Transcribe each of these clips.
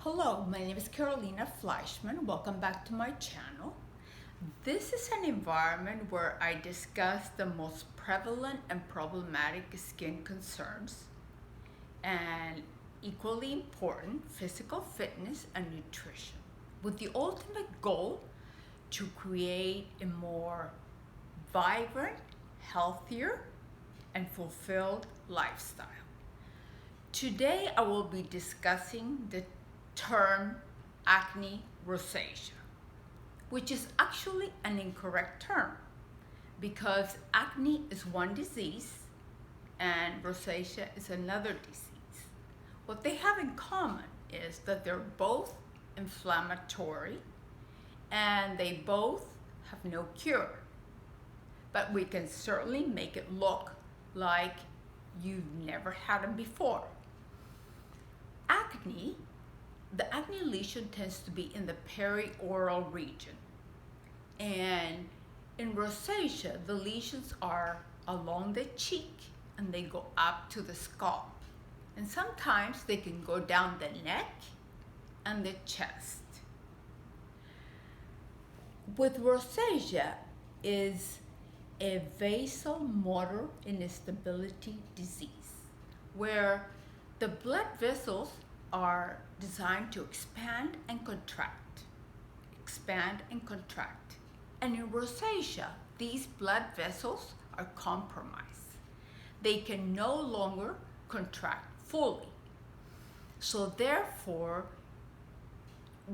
Hello, my name is Carolina Fleischman. Welcome back to my channel. This is an environment where I discuss the most prevalent and problematic skin concerns and equally important physical fitness and nutrition, with the ultimate goal to create a more vibrant, healthier, and fulfilled lifestyle. Today I will be discussing the term acne rosacea, which is actually an incorrect term because acne is one disease and rosacea is another disease. What they have in common is that they're both inflammatory and they both have no cure. But we can certainly make it look like you've never had them before. The acne lesion tends to be in the perioral region. And in rosacea, the lesions are along the cheek and they go up to the scalp. And sometimes they can go down the neck and the chest. With rosacea is a vasomotor instability disease where the blood vessels are designed to expand and contract. And in rosacea, these blood vessels are compromised. They can no longer contract fully. So therefore,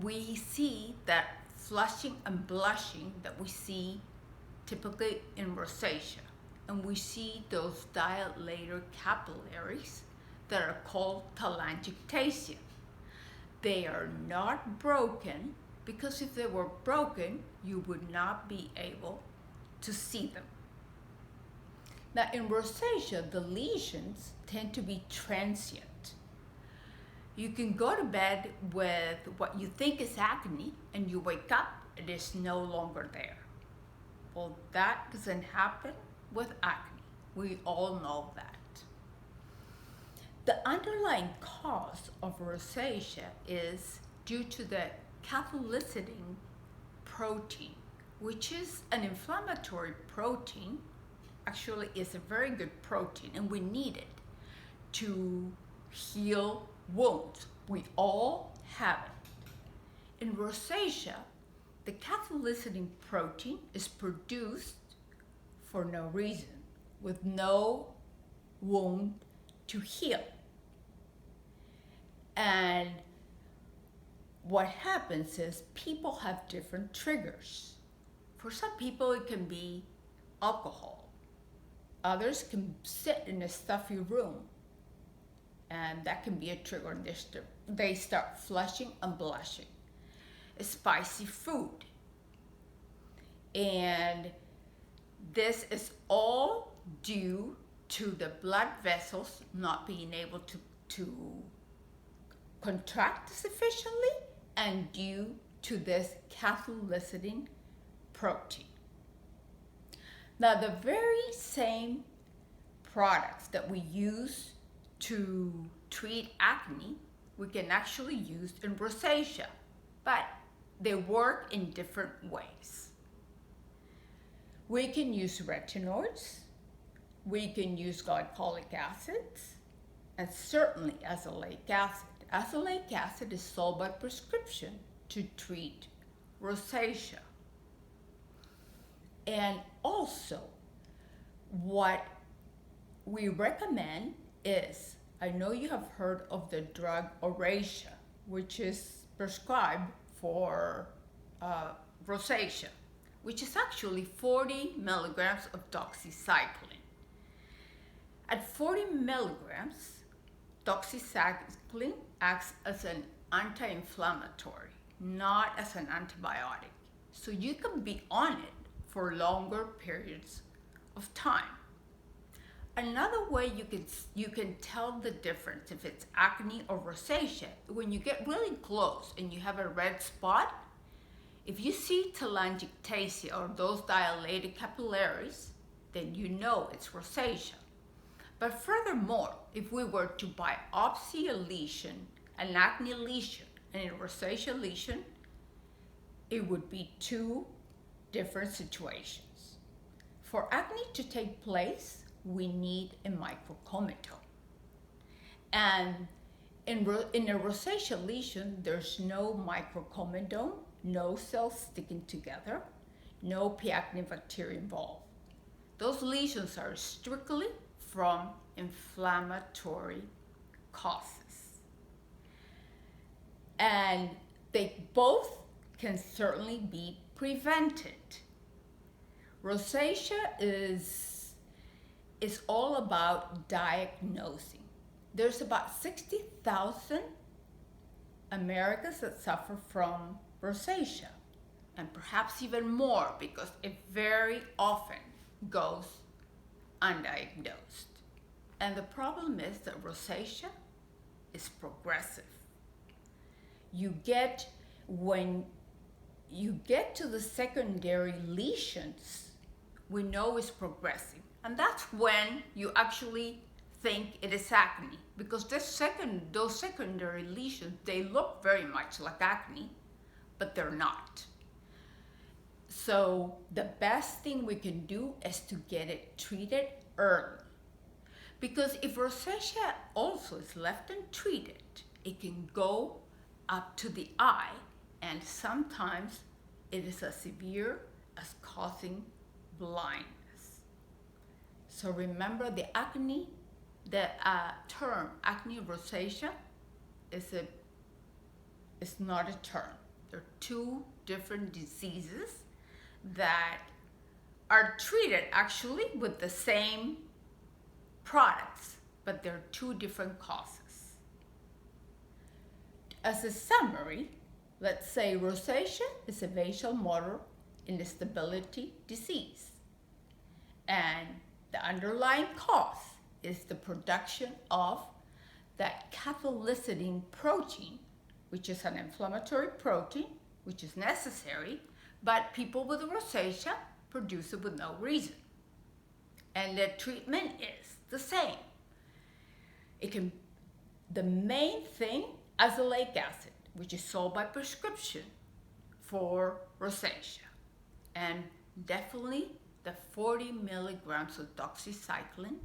we see that flushing and blushing that we see typically in rosacea. And we see those dilated capillaries that are called telangiectasia. They are not broken because if they were broken, you would not be able to see them. Now in rosacea, the lesions tend to be transient. You can go to bed with what you think is acne and you wake up, it is no longer there. Well, that doesn't happen with acne. We all know that. The underlying cause of rosacea is due to the cathelicidin protein, which is an inflammatory protein. Actually, it's a very good protein and we need it to heal wounds. We all have it. In rosacea, the cathelicidin protein is produced for no reason, with no wound to heal. And what happens is people have different triggers. For some people, it can be alcohol. Others can sit in a stuffy room, and that can be a trigger. They start flushing and blushing. Spicy food. And this is all due to the blood vessels not being able to contract sufficiently and due to this cathelicidin protein. Now, the very same products that we use to treat acne, we can actually use in rosacea, but they work in different ways. We can use retinoids, we can use glycolic acids, and certainly azelaic acid. Azelaic acid is sold by prescription to treat rosacea. And also, what we recommend is, I know you have heard of the drug Oracea, which is prescribed for rosacea, which is actually 40 milligrams of doxycycline. At 40 milligrams, doxycycline acts as an anti-inflammatory, not as an antibiotic. So you can be on it for longer periods of time. Another way you can tell the difference if it's acne or rosacea, when you get really close and you have a red spot, if you see telangiectasia or those dilated capillaries, then you know it's rosacea. But furthermore, if we were to biopsy a lesion, an acne lesion, and in rosacea lesion, it would be two different situations. For acne to take place, we need a microcomedone. And in a rosacea lesion, there's no microcomedone, no cells sticking together, no P. acne bacteria involved. Those lesions are strictly from inflammatory causes. And they both can certainly be prevented. Rosacea is all about diagnosing. There's about 60,000 Americans that suffer from rosacea, and perhaps even more because it very often goes undiagnosed. And the problem is that rosacea is progressive. When you get to the secondary lesions, we know it's progressing. And that's when you actually think it is acne, because those secondary lesions, they look very much like acne, but they're not. So the best thing we can do is to get it treated early. Because if rosacea also is left untreated, it can go up to the eye, and sometimes it is as severe as causing blindness. So remember, the term acne rosacea is not a term. There are two different diseases that are treated actually with the same products, but they're two different causes. As a summary, let's say rosacea is a facial motor instability disease, and the underlying cause is the production of that cathelicidin protein, which is an inflammatory protein, which is necessary, but people with rosacea produce it with no reason. And the treatment is the same. The main thing, azelaic acid, which is sold by prescription for rosacea, and definitely the 40 milligrams of doxycycline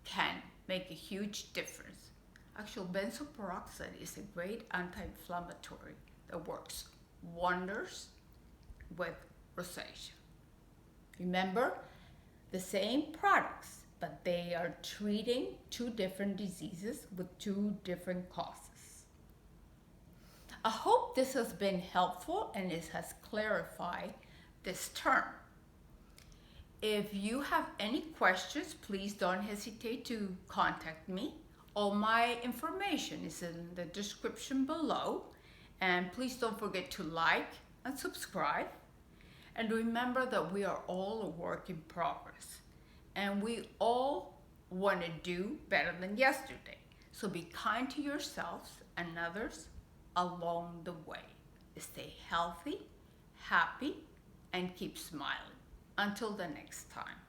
can make a huge difference. Actually, benzoyl peroxide is a great anti-inflammatory that works wonders with rosacea. Remember, the same products, but they are treating two different diseases with two different causes. I hope this has been helpful and it has clarified this term. If you have any questions, please don't hesitate to contact me. All my information is in the description below. And please don't forget to like and subscribe. And remember that we are all a work in progress. And we all want to do better than yesterday. So be kind to yourselves and others along the way. Stay healthy, happy, and keep smiling. Until the next time.